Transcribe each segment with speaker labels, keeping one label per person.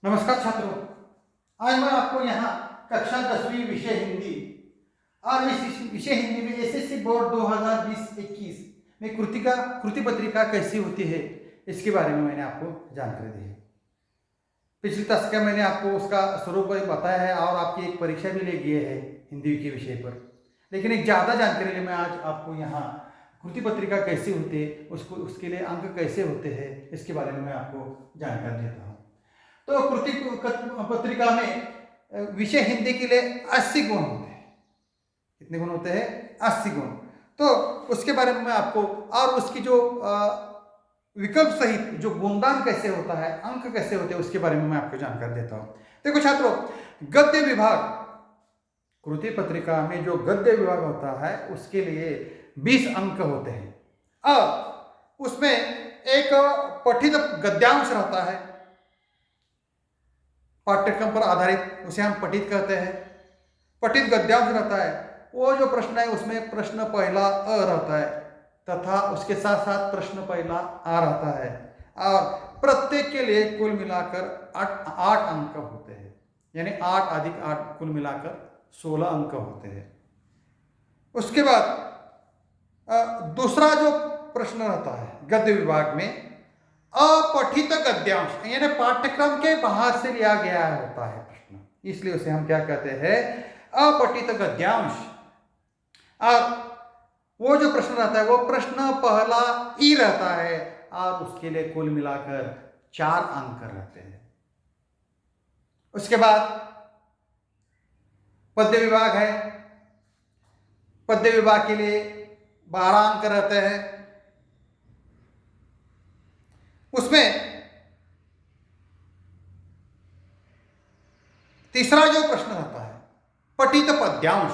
Speaker 1: नमस्कार छात्रों। आज मैं आपको यहाँ कक्षा 10वीं विषय हिंदी और इस विषय हिंदी में एसएससी बोर्ड 2020-21 में कृति पत्रिका कैसी होती है इसके बारे में मैंने आपको जानकारी दी है। पिछली दशक में मैंने आपको उसका स्वरूप बताया है और आपकी एक परीक्षा भी ले गई है हिंदी के विषय पर, लेकिन एक ज़्यादा जानकारी लिए मैं आज आपको यहाँ कृति पत्रिका कैसी होती है, उसके लिए अंक कैसे होते हैं इसके बारे में मैं आपको जानकारी देता हूँ। तो कृति पत्रिका में विषय हिंदी के लिए 80 गुण होते हैं। कितने गुण होते हैं? 80 गुण। तो उसके बारे में मैं आपको और उसकी जो विकल्प सहित जो गुणदान कैसे होता है, अंक कैसे होते हैं उसके बारे में मैं आपको जानकारी देता हूं। देखो छात्रों, गद्य विभाग, कृति पत्रिका में जो गद्य विभाग होता है उसके लिए 20 अंक होते हैं और उसमें एक पठित गद्यांश रहता है, पाठ्यक्रम पर आधारित, उसे हम पठित कहते हैं। पठित गद्यांश रहता है, वो जो प्रश्न है उसमें प्रश्न पहला अ रहता है तथा उसके साथ साथ प्रश्न पहला आ रहता है और प्रत्येक के लिए कुल मिलाकर 8 अंक होते हैं, यानी 8 अधिक 8 कुल मिलाकर 16 अंक होते हैं। उसके बाद दूसरा जो प्रश्न रहता है गद्य विभाग में, अपठित गद्यांश, यानी पाठ्यक्रम के बाहर से लिया गया होता है प्रश्न, इसलिए उसे हम क्या कहते हैं? अपठित गद्यांश। अब वो जो प्रश्न रहता है वो प्रश्न पहला ई रहता है और उसके लिए कुल मिलाकर 4 अंक रहते हैं। उसके बाद पद्य विभाग है, पद्य विभाग के लिए 12 अंक रहते हैं। उसमें तीसरा जो प्रश्न रहता है पठित पद्यांश,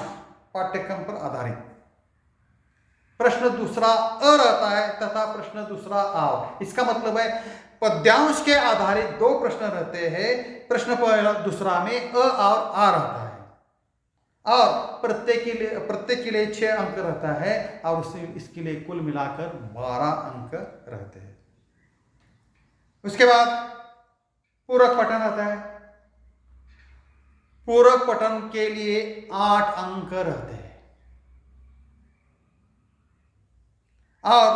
Speaker 1: पाठ्यक्रम पर आधारित, प्रश्न दूसरा अ रहता है तथा प्रश्न दूसरा आव। इसका मतलब है पद्यांश के आधारित 2 प्रश्न रहते हैं, प्रश्न पहला दूसरा में अ और आ रहता है और प्रत्येक के लिए 6 अंक रहता है और इसके लिए कुल मिलाकर 12 अंक रहते हैं। उसके बाद पूरक पठन आता है, पूरक पठन के लिए 8 अंक रहते हैं और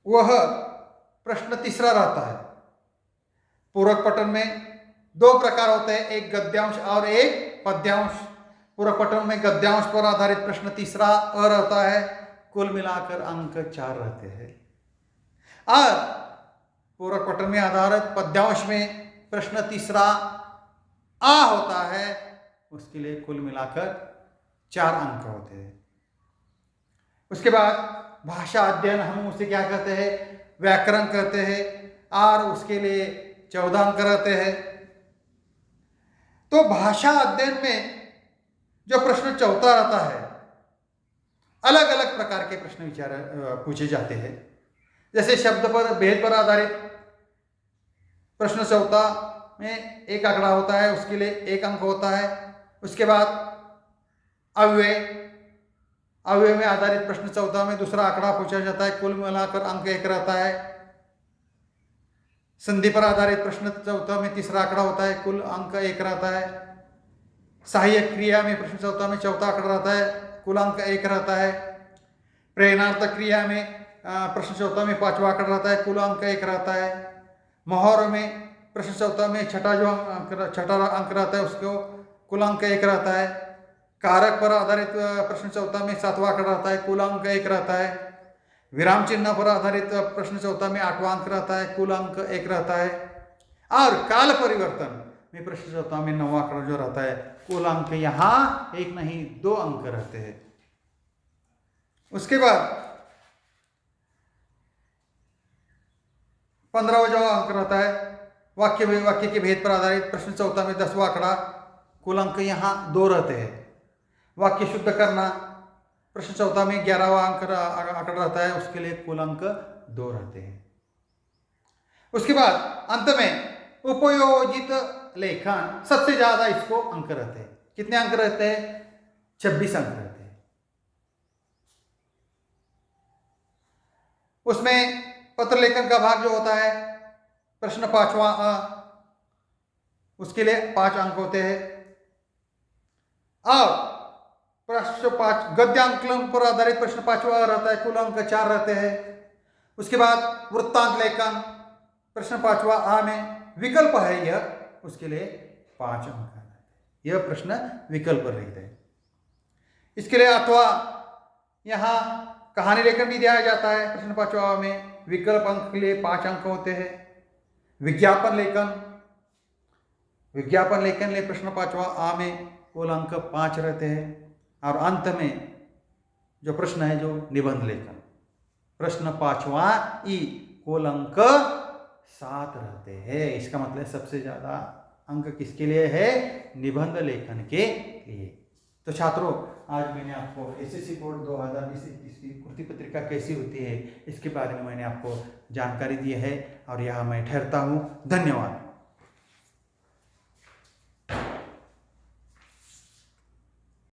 Speaker 1: वह प्रश्न तीसरा रहता है। पूरक पठन में 2 प्रकार होते हैं, एक गद्यांश और एक पद्यांश। पूरक पठन में गद्यांश पर आधारित प्रश्न तीसरा अ रहता है, कुल मिलाकर अंक 4 रहते हैं और पूरक पठन में आधारित पद्यांश में प्रश्न तीसरा आ होता है, उसके लिए कुल मिलाकर 4 अंक होते हैं। उसके बाद भाषा अध्ययन, हम उसे क्या कहते हैं? व्याकरण कहते हैं और उसके लिए 14 अंक रहते हैं। तो भाषा अध्ययन में जो प्रश्न चौथा रहता है, अलग अलग प्रकार के प्रश्न पूछे जाते हैं। जैसे शब्द पर भेद पर आधारित प्रश्न चौथा में 1 आंकड़ा होता है, उसके लिए 1 अंक होता है। उसके बाद अव्यय में आधारित प्रश्न चौथा में दूसरा आंकड़ा पूछा जाता है, कुल मिलाकर अंक 1 रहता है। संधि पर आधारित प्रश्न चौथा में तीसरा आंकड़ा होता है, कुल अंक 1 रहता है। सहायक क्रिया में प्रश्न चौथा में चौथा आंकड़ा रहता है, कुल अंक 1 रहता है। प्रेरणार्थक क्रिया में प्रश्न चौथा में 5वां आंकड़ा रहता है, कुल अंक 1 रहता है। मोहर में प्रश्न चौथा में छठा अंक रहता है, उसको कुल अंक 1 रहता है। कारक पर आधारित प्रश्न चौथा में 7वां आंकड़ा रहता है, कुल अंक 1 रहता है। विराम चिन्ह पर आधारित प्रश्न चौथा में 8वां अंक रहता है, कुल अंक 1 रहता है और काल परिवर्तन में प्रश्न चौथा में 9वां आंकड़ा जो रहता है, कुल अंक यहाँ 1 नहीं 2 अंक रहते हैं। उसके बाद 15वां जो अंक रहता है वाक्य के भेद पर आधारित प्रश्न चौथा में 10वां आंकड़ा, कुल अंक यहाँ 2 रहते हैं। वाक्य शुद्ध करना प्रश्न चौथा में 11वां आंकड़ा रहता है, उसके लिए कुल अंक 2 रहते हैं। उसके बाद अंत में उपयोजित लेखन, सबसे ज्यादा इसको अंक रहते हैं। कितने अंक रहते हैं? 26 अंक रहते हैं। उसमें पत्र लेखन का भाग जो होता है, प्रश्न 5वां उसके लिए 5 अंक होते हैं। और प्रश्न 5 गद्यांकलन पर आधारित प्रश्न 5वां रहता है, कुल अंक 4 रहते हैं। उसके बाद वृत्तांत लेखन प्रश्न 5वां आ में विकल्प है यह, उसके लिए 5 अंक रहते हैं। यह प्रश्न विकल्प रहित है। इसके लिए अथवा यहाँ कहानी लेखन भी दिया जाता है प्रश्न 5वां में, विकल्प अंक के लिए 5 अंक होते हैं। विज्ञापन लेखन लिए प्रश्न 5वां आ में कुल अंक 5 रहते हैं। और अंत में जो प्रश्न है जो निबंध लेखन प्रश्न 5वां ई कुल अंक 7 रहते हैं। इसका मतलब सबसे ज्यादा अंक किसके लिए है? निबंध लेखन के लिए। तो छात्रों, आज मैंने आपको एसएससी बोर्ड 2020-21 की कृति पत्रिका कैसी होती है इसके बारे में मैंने आपको जानकारी दी है और यहाँ मैं ठहरता हूँ। धन्यवाद।